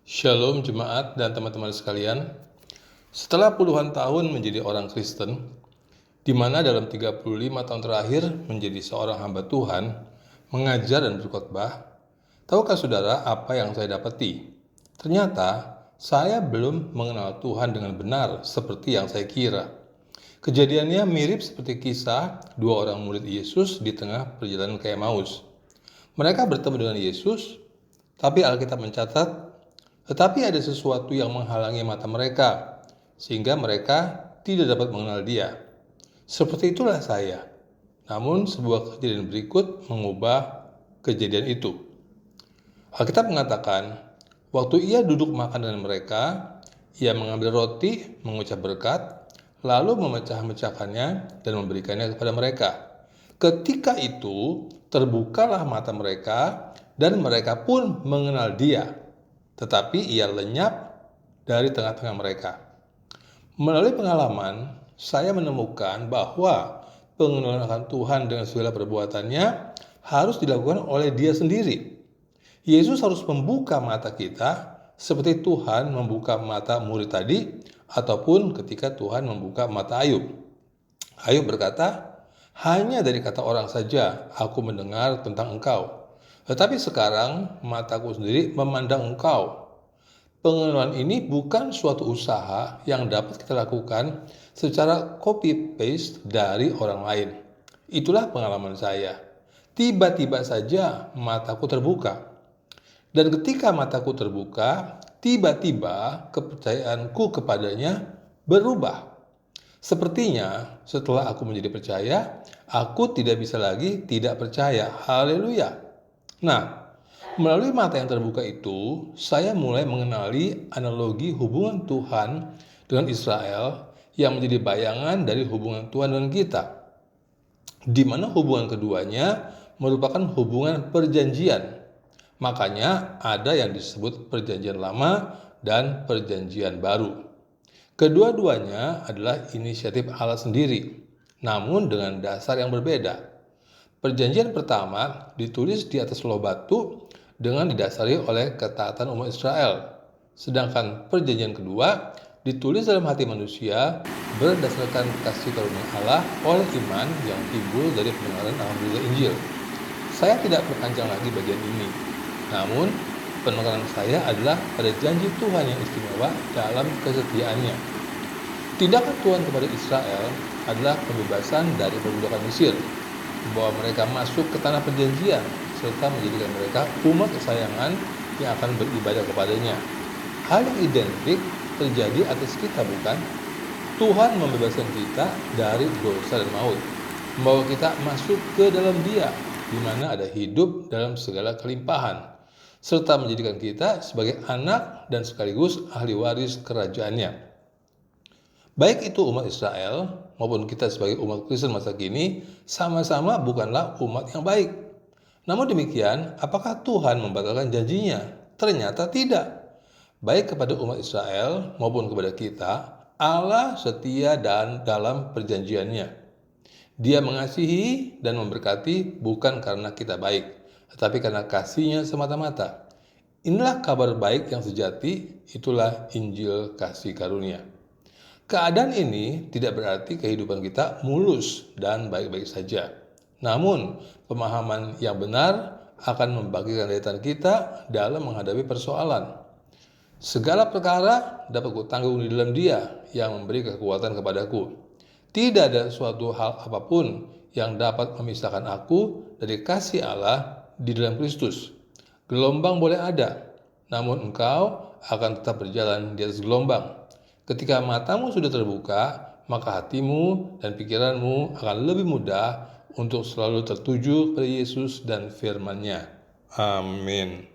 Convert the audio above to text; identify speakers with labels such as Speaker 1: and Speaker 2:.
Speaker 1: Shalom jemaat dan teman-teman sekalian. Setelah puluhan tahun menjadi orang Kristen, di mana dalam 35 tahun terakhir menjadi seorang hamba Tuhan, mengajar dan berkhotbah, tahukah saudara apa yang saya dapati? Ternyata saya belum mengenal Tuhan dengan benar seperti yang saya kira. Kejadiannya mirip seperti kisah dua orang murid Yesus di tengah perjalanan ke Emmaus. Mereka bertemu dengan Yesus, tapi Alkitab mencatat tetapi ada sesuatu yang menghalangi mata mereka, sehingga mereka tidak dapat mengenal Dia. Seperti itulah saya. Namun sebuah kejadian berikut mengubah kejadian itu. Alkitab mengatakan, waktu ia duduk makan dengan mereka, ia mengambil roti, mengucap berkat, lalu memecah-mecahkannya dan memberikannya kepada mereka. Ketika itu, terbukalah mata mereka, dan mereka pun mengenal Dia. Tetapi ia lenyap dari tengah-tengah mereka. Melalui pengalaman, saya menemukan bahwa pengenalan akan Tuhan dengan segala perbuatannya harus dilakukan oleh Dia sendiri. Yesus harus membuka mata kita seperti Tuhan membuka mata murid tadi, ataupun ketika Tuhan membuka mata Ayub. Ayub berkata, "Hanya dari kata orang saja aku mendengar tentang Engkau. Tetapi sekarang mataku sendiri memandang Engkau." Pengenalan ini bukan suatu usaha yang dapat kita lakukan secara copy-paste dari orang lain. Itulah pengalaman saya. Tiba-tiba saja mataku terbuka. Dan ketika mataku terbuka, tiba-tiba kepercayaanku kepadanya berubah. Sepertinya setelah aku menjadi percaya, aku tidak bisa lagi tidak percaya. Haleluya. Nah, melalui mata yang terbuka itu, saya mulai mengenali analogi hubungan Tuhan dengan Israel yang menjadi bayangan dari hubungan Tuhan dengan kita, di mana hubungan keduanya merupakan hubungan perjanjian. Makanya ada yang disebut perjanjian lama dan perjanjian baru. Kedua-duanya adalah inisiatif Allah sendiri, namun dengan dasar yang berbeda. Perjanjian pertama ditulis di atas loh batu dengan didasari oleh ketaatan umat Israel. Sedangkan perjanjian kedua ditulis dalam hati manusia berdasarkan kasih karunia Allah oleh iman yang timbul dari pendengaran akan berita Injil. Saya tidak perpanjang lagi bagian ini. Namun, penekanan saya adalah pada janji Tuhan yang istimewa dalam kesetiaannya. Tindakan Tuhan kepada Israel adalah pembebasan dari perbudakan Mesir, membawa mereka masuk ke tanah perjanjian, serta menjadikan mereka umat kesayangan yang akan beribadah kepadanya. Hal yang identik terjadi atas kita, bukan? Tuhan membebaskan kita dari dosa dan maut, membawa kita masuk ke dalam Dia, di mana ada hidup dalam segala kelimpahan, serta menjadikan kita sebagai anak dan sekaligus ahli waris kerajaannya. Baik itu umat Israel maupun kita sebagai umat Kristen masa kini, sama-sama bukanlah umat yang baik. Namun demikian, apakah Tuhan membatalkan janjinya? Ternyata tidak. Baik kepada umat Israel maupun kepada kita, Allah setia dan dalam perjanjiannya. Dia mengasihi dan memberkati bukan karena kita baik, tetapi karena kasih-Nya semata-mata. Inilah kabar baik yang sejati, itulah Injil kasih karunia. Keadaan ini tidak berarti kehidupan kita mulus dan baik-baik saja. Namun, pemahaman yang benar akan membagikan daya kita dalam menghadapi persoalan. Segala perkara dapat kutanggung di dalam Dia yang memberi kekuatan kepadaku. Tidak ada suatu hal apapun yang dapat memisahkan aku dari kasih Allah di dalam Kristus. Gelombang boleh ada, namun engkau akan tetap berjalan di atas gelombang. Ketika matamu sudah terbuka, maka hatimu dan pikiranmu akan lebih mudah untuk selalu tertuju pada Yesus dan firman-Nya. Amin.